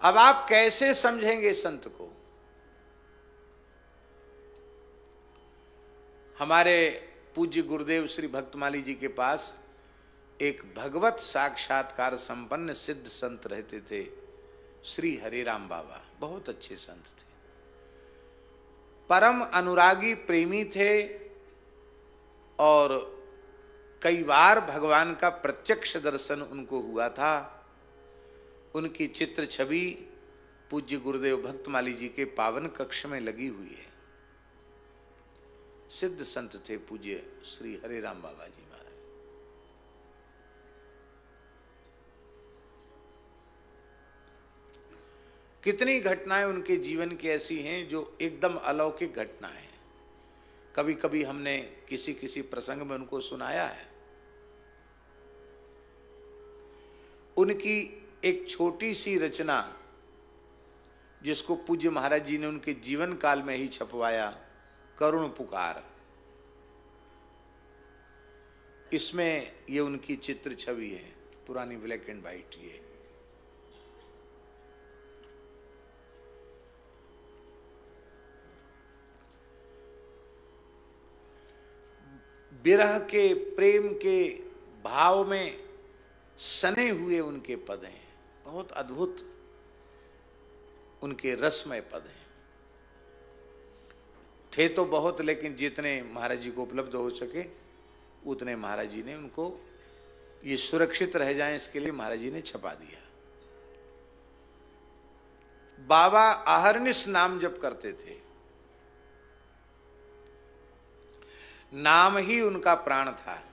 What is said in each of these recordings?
अब आप कैसे समझेंगे संत को? हमारे पूज्य गुरुदेव श्री भक्तमाली जी के पास एक भगवत साक्षात्कार संपन्न सिद्ध संत रहते थे, श्री हरिराम बाबा। बहुत अच्छे संत थे, परम अनुरागी प्रेमी थे और कई बार भगवान का प्रत्यक्ष दर्शन उनको हुआ था। उनकी चित्र छवि पूज्य गुरुदेव भक्तमाली जी के पावन कक्ष में लगी हुई है। सिद्ध संत थे पूज्य श्री हरिराम बाबा जी महाराज। कितनी घटनाएं उनके जीवन की ऐसी हैं जो एकदम अलौकिक घटनाएं हैं। कभी कभी हमने किसी किसी प्रसंग में उनको सुनाया है। उनकी एक छोटी सी रचना जिसको पूज्य महाराज जी ने उनके जीवन काल में ही छपवाया, करुण पुकार, इसमें ये उनकी चित्र छवि है, पुरानी ब्लैक एंड व्हाइट। ये विरह के, प्रेम के भाव में सने हुए उनके पद हैं। बहुत अद्भुत उनके रसमय पद हैं। थे तो बहुत, लेकिन जितने महाराज जी को उपलब्ध हो सके उतने महाराज जी ने उनको, ये सुरक्षित रह जाएं इसके लिए महाराज जी ने छपा दिया। बाबा अहरनिश नाम जप करते थे, नाम ही उनका प्राण था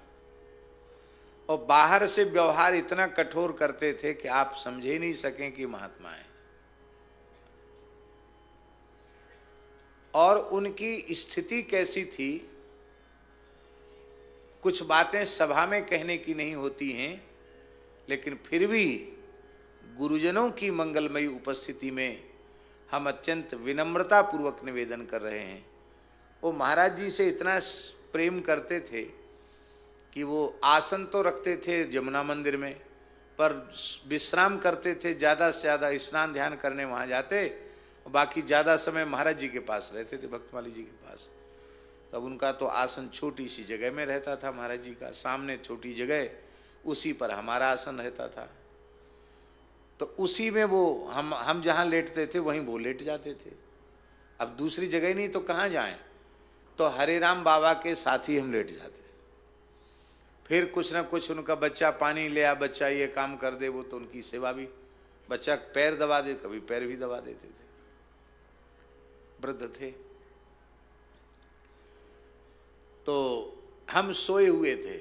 और बाहर से व्यवहार इतना कठोर करते थे कि आप समझ ही नहीं सकें कि महात्मा है। और उनकी स्थिति कैसी थी, कुछ बातें सभा में कहने की नहीं होती हैं, लेकिन फिर भी गुरुजनों की मंगलमयी उपस्थिति में हम अत्यंत विनम्रता पूर्वक निवेदन कर रहे हैं। वो महाराज जी से इतना प्रेम करते थे कि वो आसन तो रखते थे जमुना मंदिर में, पर विश्राम करते थे, ज़्यादा से ज़्यादा स्नान ध्यान करने वहाँ जाते, बाकी ज़्यादा समय महाराज जी के पास रहते थे, भक्तमाली जी के पास। तब उनका तो आसन छोटी सी जगह में रहता था, महाराज जी का सामने छोटी जगह, उसी पर हमारा आसन रहता था। तो उसी में वो हम जहाँ लेटते थे वहीं वो लेट जाते थे। अब दूसरी जगह नहीं तो कहाँ जाएं, तो हरिराम बाबा के साथ ही हम लेट जाते। फिर कुछ ना कुछ उनका बच्चा पानी ले आ, बच्चा ये काम कर दे, वो तो उनकी सेवा भी, बच्चा पैर दबा दे, कभी पैर भी दबा देते थे। वृद्ध थे। तो हम सोए हुए थे,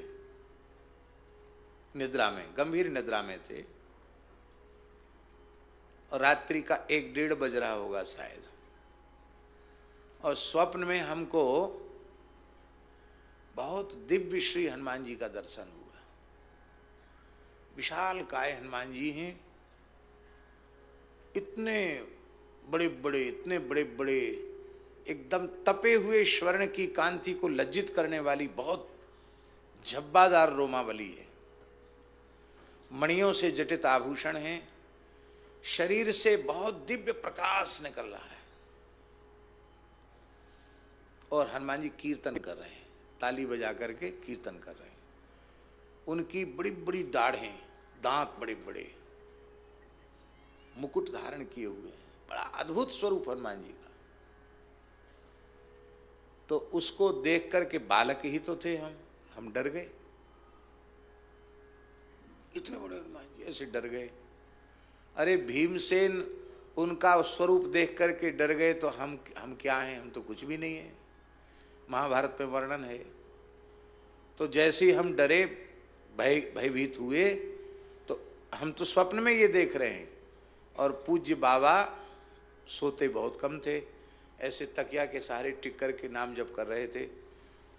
निद्रा में, गंभीर निद्रा में थे, और रात्रि का 1-1:30 बज रहा होगा शायद, और स्वप्न में हमको बहुत दिव्य श्री हनुमान जी का दर्शन हुआ। विशाल काय हनुमान जी हैं, इतने बड़े बड़े, इतने बड़े बड़े, एकदम तपे हुए स्वर्ण की कांति को लज्जित करने वाली बहुत झब्बादार रोमावली है। मणियों से जटित आभूषण हैं, शरीर से बहुत दिव्य प्रकाश निकल रहा है, और हनुमान जी कीर्तन कर रहे हैं, ताली बजा करके कीर्तन कर रहे हैं। उनकी बड़ी बड़ी दाढ़ें, दांत बड़े बड़े, मुकुट धारण किए हुए हैं, बड़ा अद्भुत स्वरूप हनुमान जी का। तो उसको देख करके, बालक ही तो थे हम डर गए। इतने बड़े हनुमान जी, ऐसे डर गए। अरे भीमसेन उनका स्वरूप देख करके डर गए, तो हम क्या हैं? हम तो कुछ भी नहीं है। महाभारत में वर्णन है। तो जैसे ही हम डरे, भयभीत हुए, तो हम तो स्वप्न में ये देख रहे हैं, और पूज्य बाबा सोते बहुत कम थे, ऐसे तकिया के सहारे टिक करके नाम जप कर रहे थे।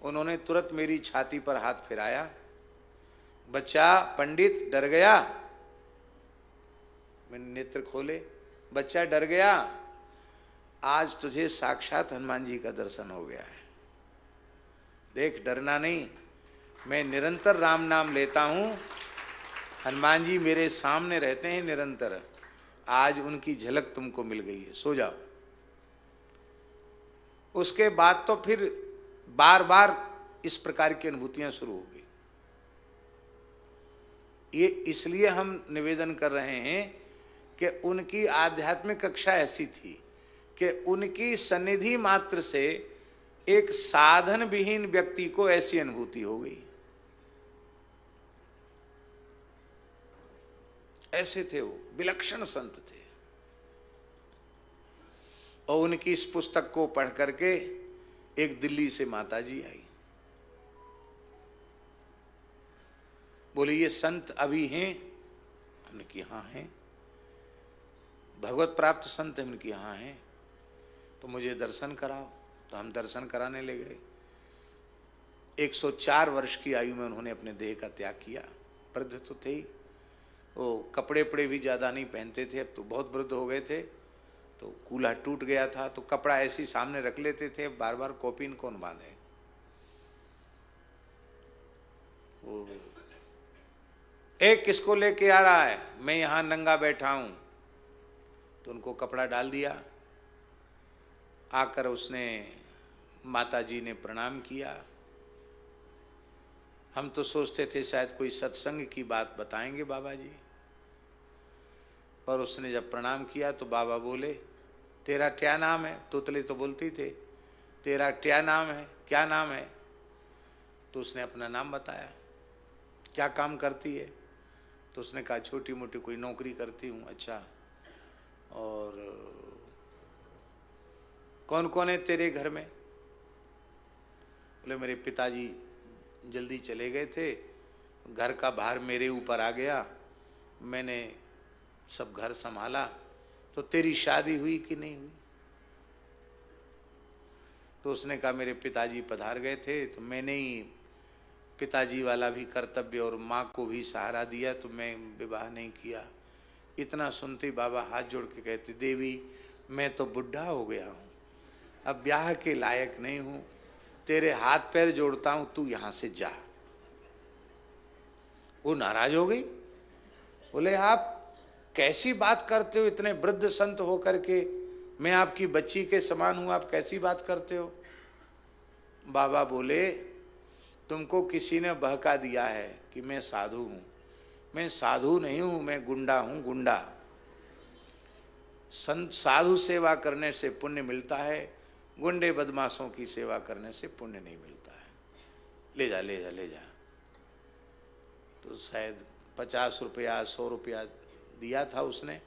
उन्होंने तुरंत मेरी छाती पर हाथ फिराया, बच्चा पंडित डर गया? मैंने नेत्र खोले, बच्चा डर गया? आज तुझे साक्षात हनुमान जी का दर्शन हो गया है। देख, डरना नहीं, मैं निरंतर राम नाम लेता हूं, हनुमान जी मेरे सामने रहते हैं निरंतर। आज उनकी झलक तुमको मिल गई है, सो जाओ। उसके बाद तो फिर बार बार इस प्रकार की अनुभूतियां शुरू हो गई। ये इसलिए हम निवेदन कर रहे हैं कि उनकी आध्यात्मिक कक्षा ऐसी थी कि उनकी सन्निधि मात्र से एक साधन विहीन व्यक्ति को ऐसी अनुभूति हो गई। ऐसे थे वो, विलक्षण संत थे। और उनकी इस पुस्तक को पढ़ करके एक दिल्ली से माताजी आई, बोले ये संत अभी हैं? हमने कि हाँ हैं। भगवत प्राप्त संत हमने कि हाँ हैं, तो मुझे दर्शन कराओ। तो हम दर्शन कराने ले गए। 104 वर्ष की आयु में उन्होंने अपने देह का त्याग किया। वृद्ध तो थे ही, वो कपड़े पड़े भी ज़्यादा नहीं पहनते थे, अब तो बहुत वृद्ध हो गए थे। तो कूल्हा टूट गया था, तो कपड़ा ऐसे ही सामने रख लेते थे, बार बार कॉपिन कौन बांधे। वो एक किसको लेके आ रहा है, मैं यहाँ नंगा बैठा हूँ। तो उनको कपड़ा डाल दिया। आकर उसने, माता जी ने प्रणाम किया। हम तो सोचते थे शायद कोई सत्संग की बात बताएंगे बाबा जी, पर उसने जब प्रणाम किया तो बाबा बोले, तेरा क्या नाम है? तोतले तो बोलती थे, तेरा क्या नाम है, क्या नाम है? तो उसने अपना नाम बताया। क्या काम करती है? तो उसने कहा छोटी मोटी कोई नौकरी करती हूँ। अच्छा, और कौन कौन है तेरे घर में? बोले मेरे पिताजी जल्दी चले गए थे, घर का भार मेरे ऊपर आ गया, मैंने सब घर संभाला। तो तेरी शादी हुई कि नहीं हुई? तो उसने कहा मेरे पिताजी पधार गए थे, तो मैंने ही पिताजी वाला भी कर्तव्य और माँ को भी सहारा दिया, तो मैं विवाह नहीं किया। इतना सुनते बाबा हाथ जोड़ के कहते, देवी मैं तो बुढ़ा हो गया हूँ, अब ब्याह के लायक नहीं हूँ, तेरे हाथ पैर जोड़ता हूँ, तू यहाँ से जा। वो नाराज हो गई। बोले आप कैसी बात करते हो, इतने वृद्ध संत हो करके, मैं आपकी बच्ची के समान हूँ, आप कैसी बात करते हो? बाबा बोले तुमको किसी ने बहका दिया है कि मैं साधु हूँ। मैं साधु नहीं हूँ, मैं गुंडा हूँ, गुंडा। संत साधु सेवा करने से पुण्य मिलता है, गुंडे बदमाशों की सेवा करने से पुण्य नहीं मिलता है। ले जा ले जा ले जा। तो शायद 50 रुपया 100 रुपया दिया था उसने,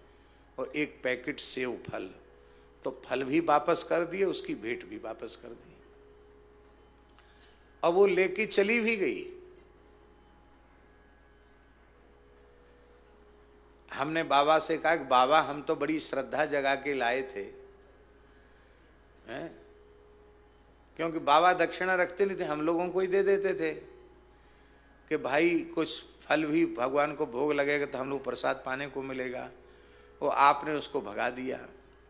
और एक पैकेट सेव फल। तो फल भी वापस कर दिए, उसकी भेंट भी वापस कर दी। अब वो लेके चली भी गई। हमने बाबा से कहा कि बाबा हम तो बड़ी श्रद्धा जगा के लाए थे, हैं? क्योंकि बाबा दक्षिणा रखते नहीं थे, हम लोगों को ही दे देते थे कि भाई कुछ फल भी भगवान को भोग लगेगा तो हम लोग प्रसाद पाने को मिलेगा। वो आपने उसको भगा दिया।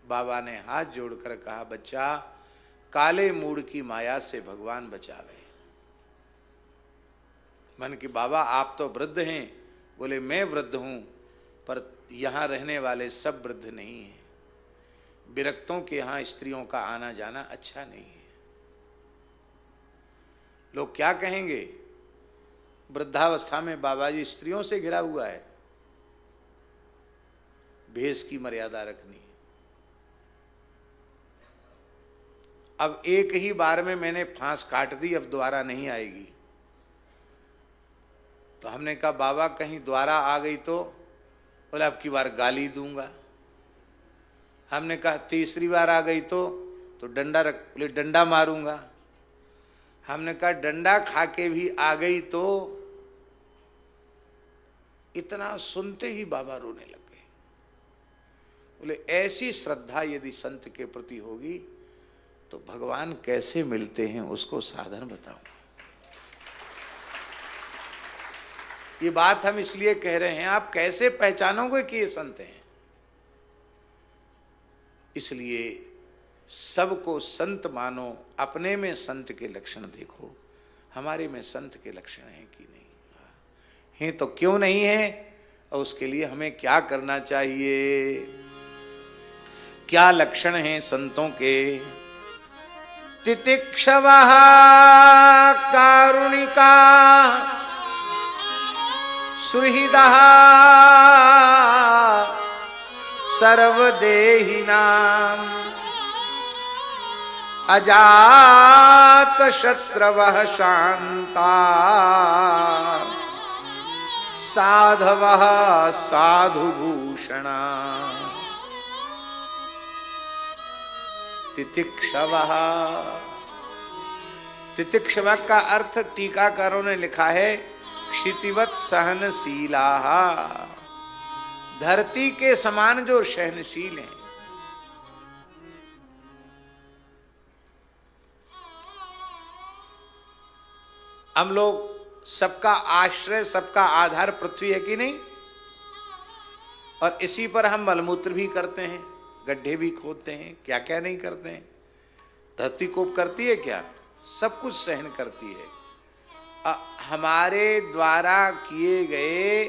बाबा ने हाथ जोड़कर कहा, बच्चा काले मूड की माया से भगवान बचावे। मन की बाबा आप तो वृद्ध हैं। बोले मैं वृद्ध हूं, पर यहां रहने वाले सब वृद्ध नहीं हैं। विरक्तों के यहां स्त्रियों का आना जाना अच्छा नहीं है। लोग क्या कहेंगे, वृद्धावस्था में बाबा जी स्त्रियों से घिरा हुआ है। भेष की मर्यादा रखनी है। अब एक ही बार में मैंने फांस काट दी, अब दोबारा नहीं आएगी। तो हमने कहा बाबा कहीं दोबारा आ गई तो? बोले अब की बार गाली दूंगा। हमने कहा तीसरी बार आ गई तो डंडा रख, बोले डंडा मारूंगा। हमने कहा डंडा खा के भी आ गई तो? इतना सुनते ही बाबा रोने लग गए। बोले ऐसी श्रद्धा यदि संत के प्रति होगी तो भगवान कैसे मिलते हैं, उसको साधन बताओ। ये बात हम इसलिए कह रहे हैं, आप कैसे पहचानोगे कि ये संत हैं? इसलिए सबको संत मानो, अपने में संत के लक्षण देखो, हमारे में संत के लक्षण हैं कि नहीं। हैं तो क्यों नहीं है? और उसके लिए हमें क्या करना चाहिए, क्या लक्षण हैं संतों के। तितिक्षवः कारुणिका सुहृदः सर्वदेहिनां अजात शत्रवः शांता साधवः साधुभूषणा। तितिक्षवः, तितिक्षव का अर्थ टीकाकारों ने लिखा है क्षितिवत सहनशीलाः, धरती के समान जो सहनशील हैं। हम लोग सबका आश्रय, सबका आधार पृथ्वी है कि नहीं, और इसी पर हम मलमूत्र भी करते हैं, गड्ढे भी खोदते हैं, क्या क्या नहीं करते हैं। धरती कोप करती है क्या? सब कुछ सहन करती है। हमारे द्वारा किए गए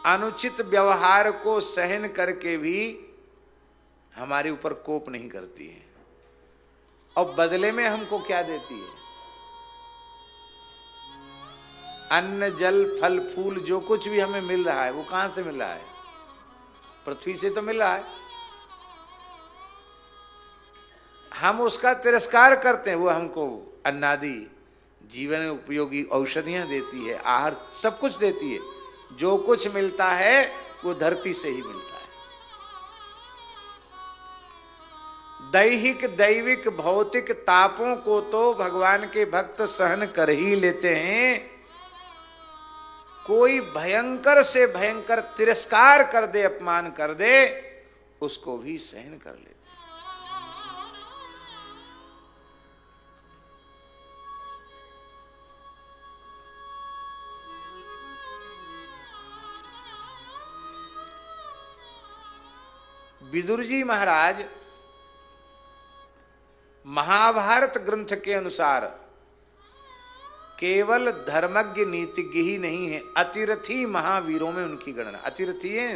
अनुचित व्यवहार को सहन करके भी हमारे ऊपर कोप नहीं करती है, और बदले में हमको क्या देती है? अन्न जल फल फूल, जो कुछ भी हमें मिल रहा है वो कहां से मिल रहा है? पृथ्वी से तो मिल रहा है। हम उसका तिरस्कार करते हैं, वो हमको अन्नादि जीवन उपयोगी औषधियां देती है, आहार सब कुछ देती है। जो कुछ मिलता है वो धरती से ही मिलता है। दैहिक दैविक भौतिक तापों को तो भगवान के भक्त सहन कर ही लेते हैं। कोई भयंकर से भयंकर तिरस्कार कर दे, अपमान कर दे, उसको भी सहन कर लेते हैं। विदुर जी महाराज महाभारत ग्रंथ के अनुसार केवल धर्मज्ञ नीतिज्ञ ही नहीं है, अतिरथी महावीरों में उनकी गणना। अतिरथी हैं,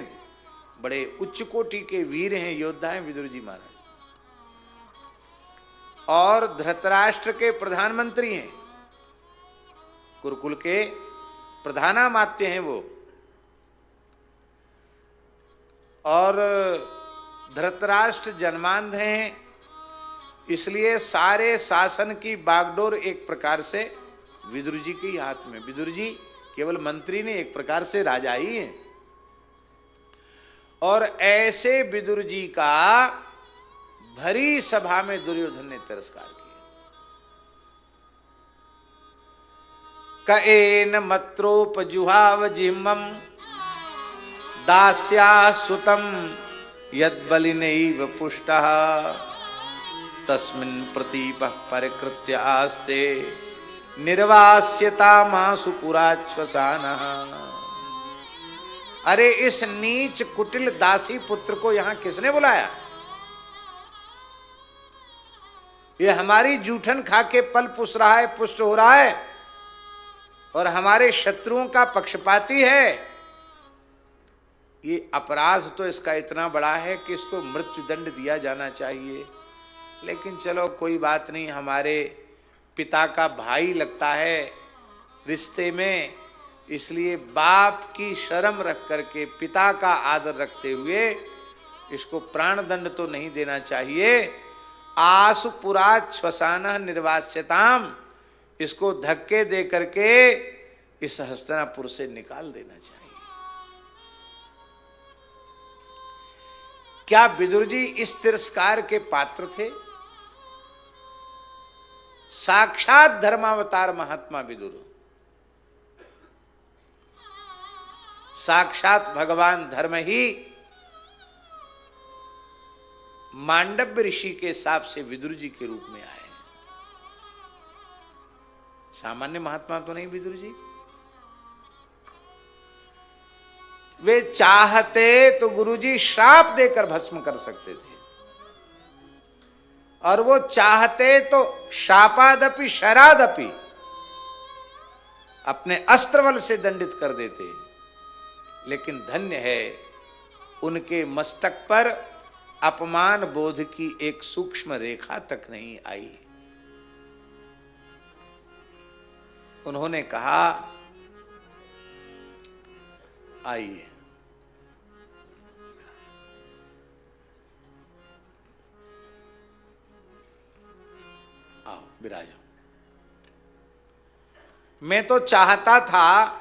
बड़े उच्च कोटि के वीर हैं, योद्धा हैं विदुर जी महाराज, और धृतराष्ट्र के प्रधानमंत्री हैं, कुरुकुल के प्रधानामात्य हैं वो। और धृतराष्ट्र जन्मांध हैं, इसलिए सारे शासन की बागडोर एक प्रकार से विदुर जी के हाथ में। विदुर जी केवल मंत्री नहीं, एक प्रकार से राजा ही हैं। और ऐसे विदुर जी का भरी सभा में दुर्योधन ने तिरस्कार किया। कएन मत्रोपजुहाव जिह्मं दास्या सुतम यद्बलिनैव पुष्टः तस्मिन् प्रतीपः परिकृत्य आस्ते निर्वास्यतामासु पुराश्वसानः। अरे इस नीच कुटिल दासी पुत्र को यहां किसने बुलाया? ये हमारी जूठन खा के पल पुस रहा है, पुष्ट हो रहा है, और हमारे शत्रुओं का पक्षपाती है। ये अपराध तो इसका इतना बड़ा है कि इसको मृत्यु दंड दिया जाना चाहिए। लेकिन चलो कोई बात नहीं, हमारे पिता का भाई लगता है रिश्ते में, इसलिए बाप की शर्म रख करके, पिता का आदर रखते हुए इसको प्राण दंड तो नहीं देना चाहिए। आसु पुरात श्वसान निर्वास्यताम, इसको धक्के दे करके इस हस्तिनापुर से निकाल देना चाहिए। क्या विदुर जी इस तिरस्कार के पात्र थे? साक्षात धर्मावतार महात्मा विदुर, साक्षात भगवान धर्म ही मांडव्य ऋषि के हिसाब से विदुर जी के रूप में आए। सामान्य महात्मा तो नहीं विदुर जी। वे चाहते तो गुरुजी श्राप देकर भस्म कर सकते थे, और वो चाहते तो शापादपि शरादपि अपने अस्त्र बल से दंडित कर देते, लेकिन धन्य है उनके मस्तक पर अपमान बोध की एक सूक्ष्म रेखा तक नहीं आई। उन्होंने कहा आइए, आओ विराजो। मैं तो चाहता था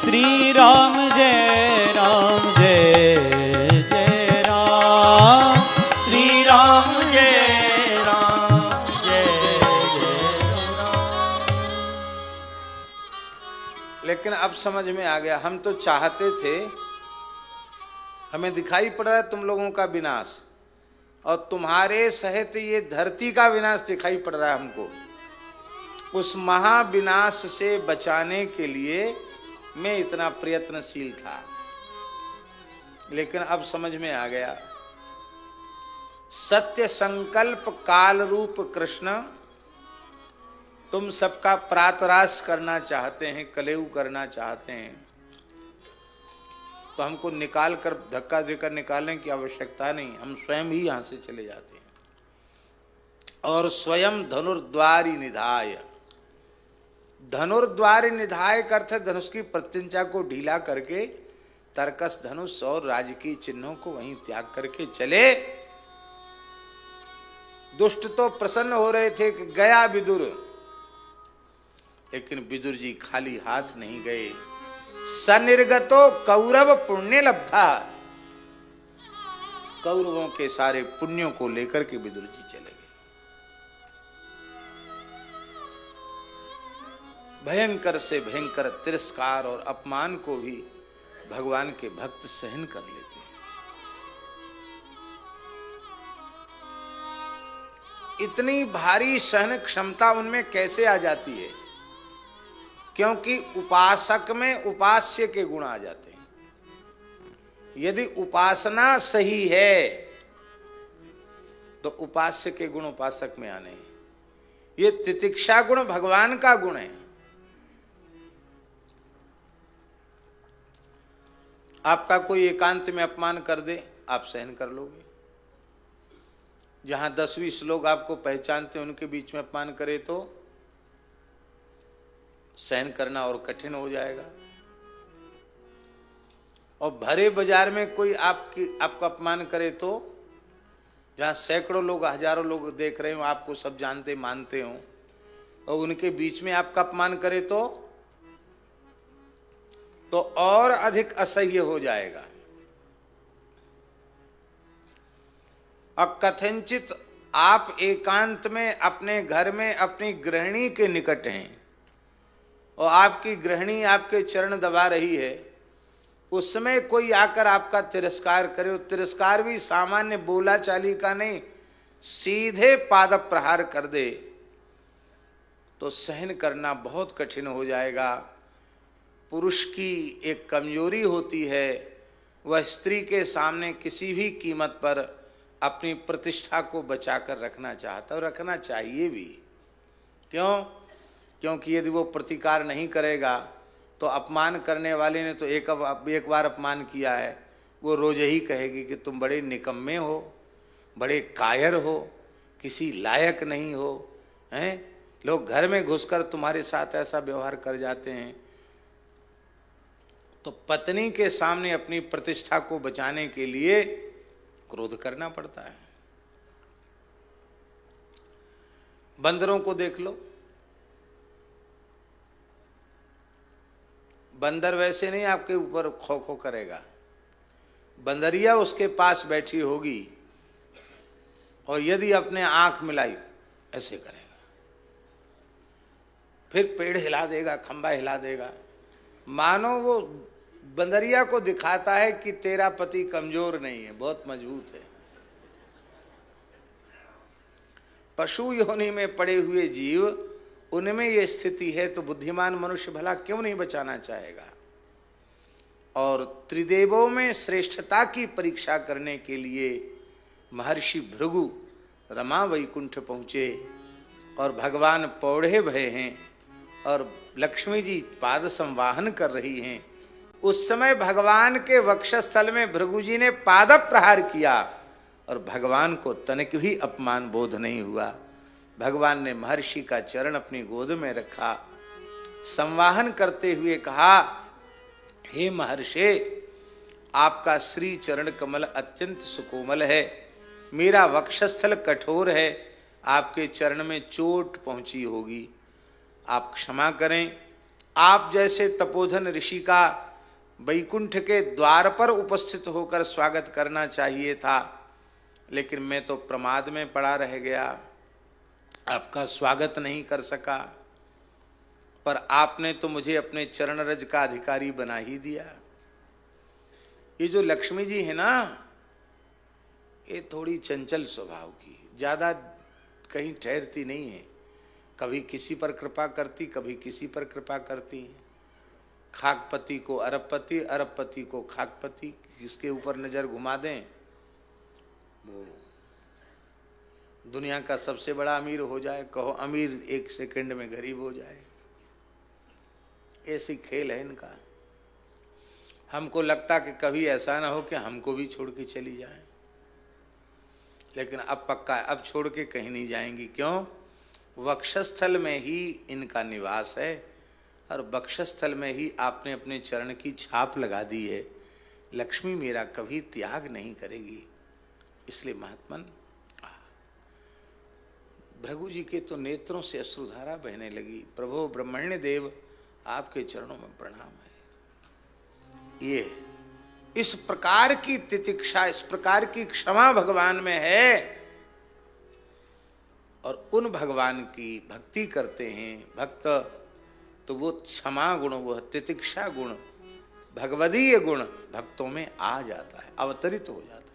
श्री राम जय जय राम, श्री राम जय राम। लेकिन अब समझ में आ गया, हम तो चाहते थे, हमें दिखाई पड़ रहा है तुम लोगों का विनाश, और तुम्हारे सहित ये धरती का विनाश दिखाई पड़ रहा है हमको। उस महाविनाश से बचाने के लिए मैं इतना प्रयत्नशील था, लेकिन अब समझ में आ गया, सत्य संकल्प काल रूप कृष्ण तुम सबका प्रातराश करना चाहते हैं, कलेऊ करना चाहते हैं, तो हमको निकाल कर धक्का देकर निकालने की आवश्यकता नहीं, हम स्वयं ही यहां से चले जाते हैं। और स्वयं धनुर्द्वारी निधाय, धनुर्द्वार निधाय का अर्थ धनुष की प्रत्यंचा को ढीला करके तरकस धनुष और राजकीय चिन्हों को वहीं त्याग करके चले। दुष्ट तो प्रसन्न हो रहे थे कि गया विदुर, लेकिन विदुर जी खाली हाथ नहीं गए। सनिर्गतो कौरव पुण्य लब्धा, कौरवों के सारे पुण्यों को लेकर के विदुर जी चले गए। भयंकर से भयंकर तिरस्कार और अपमान को भी भगवान के भक्त सहन कर लेते हैं। इतनी भारी सहन क्षमता उनमें कैसे आ जाती है? क्योंकि उपासक में उपास्य के गुण आ जाते हैं। यदि उपासना सही है तो उपास्य के गुण उपासक में आने हैं। ये तितिक्षा गुण भगवान का गुण है। आपका कोई एकांत में अपमान कर दे, आप सहन कर लोगे। जहां 10-20 लोग आपको पहचानते उनके बीच में अपमान करे तो सहन करना और कठिन हो जाएगा। और भरे बाजार में कोई आपका अपमान करे तो, जहां सैकड़ों लोग हजारों लोग देख रहे हो, आपको सब जानते मानते हो, और उनके बीच में आपका अपमान करे तो और अधिक असह्य हो जाएगा। और कथनचित आप एकांत में अपने घर में अपनी गृहिणी के निकट हैं और आपकी गृहिणी आपके चरण दबा रही है, उस समय कोई आकर आपका तिरस्कार करे, और तिरस्कार भी सामान्य बोला चाली का नहीं, सीधे पाद प्रहार कर दे, तो सहन करना बहुत कठिन हो जाएगा। पुरुष की एक कमजोरी होती है, वह स्त्री के सामने किसी भी कीमत पर अपनी प्रतिष्ठा को बचाकर रखना चाहता, और रखना चाहिए भी। क्यों? क्योंकि यदि वो प्रतिकार नहीं करेगा तो अपमान करने वाले ने तो एक बार अपमान किया है, वो रोज यही कहेगी कि तुम बड़े निकम्मे हो, बड़े कायर हो, किसी लायक नहीं हो, हैं? लोग घर में घुसकर तुम्हारे साथ ऐसा व्यवहार कर जाते हैं। तो पत्नी के सामने अपनी प्रतिष्ठा को बचाने के लिए क्रोध करना पड़ता है। बंदरों को देख लो, बंदर वैसे नहीं आपके ऊपर खो खो करेगा, बंदरिया उसके पास बैठी होगी और यदि अपने आंख मिलाई ऐसे करेगा, फिर पेड़ हिला देगा, खंबा हिला देगा, मानो वो बंदरिया को दिखाता है कि तेरा पति कमजोर नहीं है, बहुत मजबूत है। पशु योनि में पड़े हुए जीव, उनमें ये स्थिति है, तो बुद्धिमान मनुष्य भला क्यों नहीं बचाना चाहेगा। और त्रिदेवों में श्रेष्ठता की परीक्षा करने के लिए महर्षि भृगु रमा वैकुंठ पहुंचे और भगवान पौढ़े भये हैं और लक्ष्मी जी पाद संवाहन कर रही हैं। उस समय भगवान के वक्षस्थल में भृगु जी ने पाद प्रहार किया और भगवान को तनिक भी अपमान बोध नहीं हुआ। भगवान ने महर्षि का चरण अपनी गोद में रखा, संवाहन करते हुए कहा, हे महर्षि, आपका श्री चरण कमल अत्यंत सुकोमल है, मेरा वक्षस्थल कठोर है, आपके चरण में चोट पहुंची होगी, आप क्षमा करें। आप जैसे तपोधन ऋषि का वैकुंठ के द्वार पर उपस्थित होकर स्वागत करना चाहिए था, लेकिन मैं तो प्रमाद में पड़ा रह गया, आपका स्वागत नहीं कर सका, पर आपने तो मुझे अपने चरण रज का अधिकारी बना ही दिया। ये जो लक्ष्मी जी है ना, ये थोड़ी चंचल स्वभाव की, ज्यादा कहीं ठहरती नहीं है, कभी किसी पर कृपा करती, कभी किसी पर कृपा करती है। खाकपति को अरबपति, अरबपति को खाकपति, किसके ऊपर नजर घुमा दें वो दुनिया का सबसे बड़ा अमीर हो जाए, कहो अमीर एक सेकंड में गरीब हो जाए। ऐसी खेल है इनका। हमको लगता कि कभी ऐसा ना हो कि हमको भी छोड़ के चली जाए, लेकिन अब पक्का है, अब छोड़ के कहीं नहीं जाएंगी। क्यों? वक्षस्थल में ही इनका निवास है और वक्षस्थल में ही आपने अपने चरण की छाप लगा दी है। लक्ष्मी मेरा कभी त्याग नहीं करेगी। इसलिए महात्मन, भृगु जी के तो नेत्रों से अश्रुधारा बहने लगी। प्रभु ब्रह्मण्य देव, आपके चरणों में प्रणाम है। ये इस प्रकार की तितिक्षा, इस प्रकार की क्षमा भगवान में है। और उन भगवान की भक्ति करते हैं भक्त, तो वो क्षमा गुण, वह तितिक्षा गुण, भगवदीय गुण भक्तों में आ जाता है, अवतरित हो जाता है।